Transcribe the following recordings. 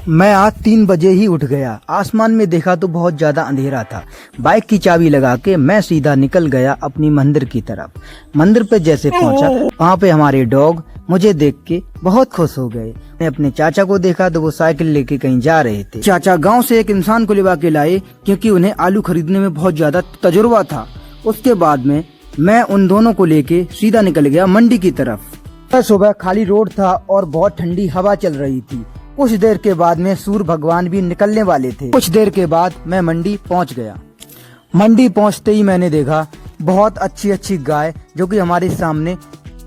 मैं आज 3 बजे ही उठ गया। आसमान में देखा तो बहुत ज्यादा अंधेरा था। बाइक की चाबी लगा के मैं सीधा निकल गया अपनी मंदिर की तरफ। मंदिर पे जैसे पहुंचा, वहाँ पे हमारे डॉग मुझे देख के बहुत खुश हो गए। मैं अपने चाचा को देखा तो वो साइकिल लेके कहीं जा रहे थे। चाचा गांव से एक इंसान को लिवा के लाए क्योंकि उन्हें आलू खरीदने में बहुत ज्यादा तजुर्बा था। उसके बाद में मैं उन दोनों को लेके सीधा निकल गया मंडी की तरफ। सुबह खाली रोड था और बहुत ठंडी हवा चल रही थी। कुछ देर के बाद में सूर्य भगवान भी निकलने वाले थे। कुछ देर के बाद मैं मंडी पहुंच गया। मंडी पहुंचते ही मैंने देखा बहुत अच्छी अच्छी गाय जो कि हमारे सामने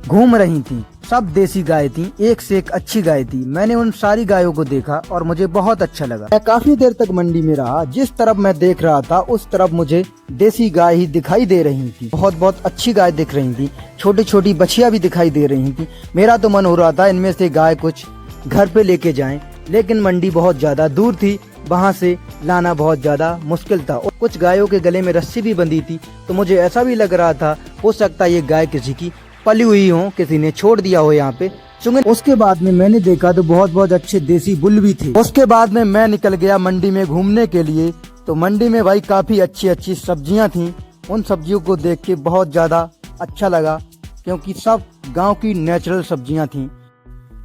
घूम रही थी। सब देसी गाय थी, एक से एक अच्छी गाय थी। मैंने उन सारी गायों को देखा और मुझे बहुत अच्छा लगा। मैं काफी देर तक मंडी में रहा। जिस तरफ मैं देख रहा था उस तरफ मुझे देसी गाय ही दिखाई दे रही थी। बहुत अच्छी गाय दिख रही थी। छोटी छोटी बछिया भी दिखाई दे रही थी। मेरा तो मन हो रहा था इनमें से गाय कुछ घर पे लेके जाएं, लेकिन मंडी बहुत ज्यादा दूर थी। वहाँ से लाना बहुत ज्यादा मुश्किल था और कुछ गायों के गले में रस्सी भी बंधी थी। तो मुझे ऐसा भी लग रहा था हो सकता है ये गाय किसी की पली हुई हो, किसी ने छोड़ दिया हो यहाँ पे। उसके बाद में मैंने देखा तो बहुत अच्छे देसी बुल भी थे। उसके बाद में मैं निकल गया मंडी में घूमने के लिए। तो मंडी में भाई काफी अच्छी सब्जियां थी। उन सब्जियों को देख के बहुत ज्यादा अच्छा लगा क्योंकि सब गाँव की नेचुरल सब्जियां थी।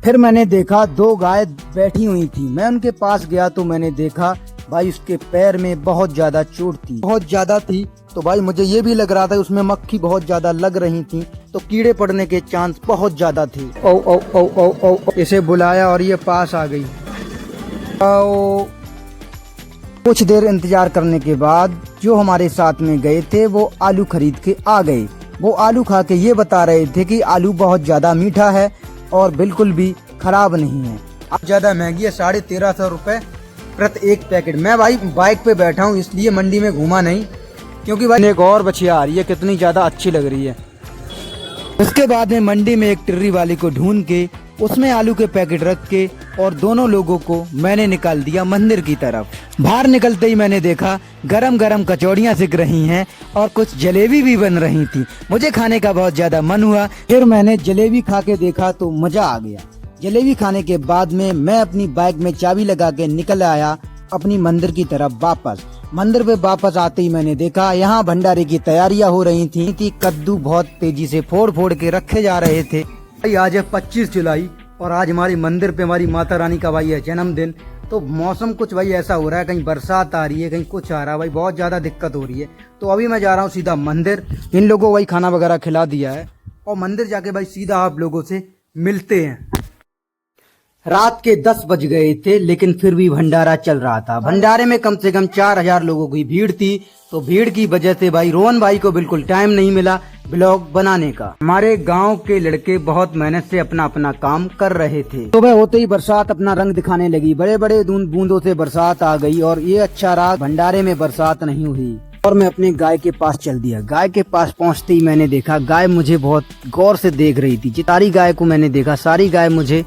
फिर मैंने देखा 2 गाय बैठी हुई थी। मैं उनके पास गया तो मैंने देखा भाई उसके पैर में बहुत ज्यादा चोट थी, बहुत ज्यादा थी। तो भाई मुझे ये भी लग रहा था उसमें मक्खी बहुत ज्यादा लग रही थी, तो कीड़े पड़ने के चांस बहुत ज्यादा थे। ओ ओ ओ ओ ओ इसे बुलाया और ये पास आ गई। कुछ देर इंतजार करने के बाद जो हमारे साथ में गए थे वो आलू खरीद के आ गए। वो आलू खा के ये बता रहे थे कि आलू बहुत ज्यादा मीठा है और बिल्कुल भी खराब नहीं है। अब ज्यादा महंगी है, 1350 रुपए प्रति एक पैकेट। मैं भाई बाइक पे बैठा हूँ इसलिए मंडी में घूमा नहीं, क्योंकि भाई एक और बछिया आ रही है, कितनी ज्यादा अच्छी लग रही है। उसके बाद में मंडी में एक टिर्री वाले को ढूंढ के उसमें आलू के पैकेट रख के और दोनों लोगों को मैंने निकाल दिया मंदिर की तरफ। बाहर निकलते ही मैंने देखा गरम गरम कचौड़ियाँ सिक रही हैं और कुछ जलेबी भी बन रही थी। मुझे खाने का बहुत ज्यादा मन हुआ। फिर मैंने जलेबी खा के देखा तो मजा आ गया। जलेबी खाने के बाद में मैं अपनी बाइक में चाबी लगा के निकल आया अपनी मंदिर की तरफ वापस। मंदिर पे वापस आते ही मैंने देखा यहाँ भंडारे की तैयारियां हो रही थी। कद्दू बहुत तेजी से फोड़ के रखे जा रहे थे। भाई आज है 25 जुलाई और आज हमारी मंदिर पे हमारी माता रानी का भाई है जन्मदिन। तो मौसम कुछ भाई ऐसा हो रहा है, कहीं बरसात आ रही है, कहीं कुछ आ रहा है। भाई बहुत ज्यादा दिक्कत हो रही है। तो अभी मैं जा रहा हूँ सीधा मंदिर। इन लोगों को भाई खाना वगैरह खिला दिया है और मंदिर जाके भाई सीधा आप लोगों से मिलते हैं। रात के 10 बज गए थे लेकिन फिर भी भंडारा चल रहा था। भंडारे में कम से कम 4000 लोगों की भीड़ थी। तो भीड़ की वजह से भाई रोहन भाई को बिल्कुल टाइम नहीं मिला ब्लॉग बनाने का। हमारे गांव के लड़के बहुत मेहनत से अपना अपना काम कर रहे थे। सुबह होते ही बरसात अपना रंग दिखाने लगी। बड़े बड़े बूंदों से बरसात आ गई और ये अच्छा रहा भंडारे में बरसात नहीं हुई। और मैं अपने गाय के पास चल दिया। गाय के पास पहुंचते ही मैंने देखा गाय मुझे बहुत गौर से देख रही थी। जितारी गाय को मैंने देखा, सारी गाय मुझे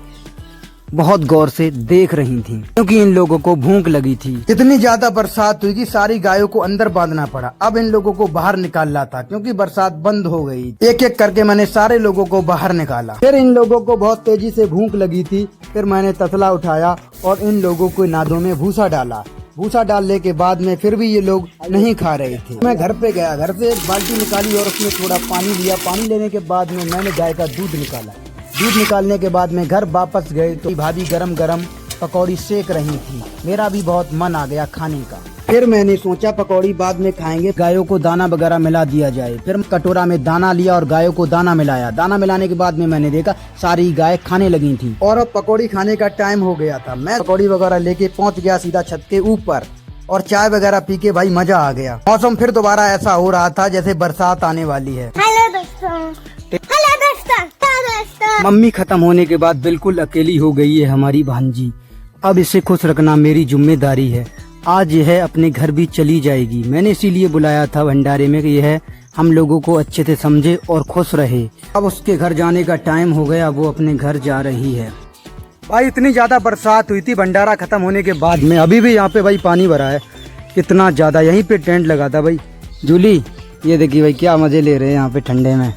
बहुत गौर से देख रही थी क्योंकि इन लोगों को भूख लगी थी। इतनी ज्यादा बरसात हुई कि सारी गायों को अंदर बांधना पड़ा। अब इन लोगों को बाहर निकालना था क्योंकि बरसात बंद हो गई। एक एक करके मैंने सारे लोगों को बाहर निकाला। फिर इन लोगों को बहुत तेजी से भूख लगी थी। फिर मैंने तसला उठाया और इन लोगों को नादों में भूसा डाला। भूसा डालने के बाद में फिर भी ये लोग नहीं खा रहे थे। मैं घर पे गया, घर से एक बाल्टी निकाली और उसमें थोड़ा पानी लिया। पानी लेने के बाद में मैंने गाय का दूध निकाला। दूध निकालने के बाद में घर वापस गए तो भाभी गरम गरम पकौड़ी सेक रही थी। मेरा भी बहुत मन आ गया खाने का। फिर मैंने सोचा पकौड़ी बाद में खाएंगे, गायों को दाना वगैरह मिला दिया जाए। फिर कटोरा में दाना लिया और गायों को दाना मिलाया। दाना मिलाने के बाद में मैंने देखा सारी गाय खाने लगी थी और अब पकौड़ी खाने का टाइम हो गया था। मैं पकौड़ी वगैरह लेके पहुंच गया सीधा छत के ऊपर और चाय वगैरह पी के भाई मजा आ गया। मौसम फिर दोबारा ऐसा हो रहा था जैसे बरसात आने वाली है। मम्मी खत्म होने के बाद बिल्कुल अकेली हो गई है हमारी भांजी। अब इसे खुश रखना मेरी जिम्मेदारी है। आज यह अपने घर भी चली जाएगी। मैंने इसीलिए बुलाया था भंडारे में कि यह हम लोगों को अच्छे से समझे और खुश रहे। अब उसके घर जाने का टाइम हो गया, वो अपने घर जा रही है। भाई इतनी ज्यादा बरसात हुई थी भंडारा खत्म होने के बाद में, अभी भी यहाँ पे भाई पानी भरा है इतना ज्यादा। यहीं पे टेंट लगा था भाई। जूली ये देखिए भाई क्या मजे ले रहे हैं यहाँ पे ठंडे में।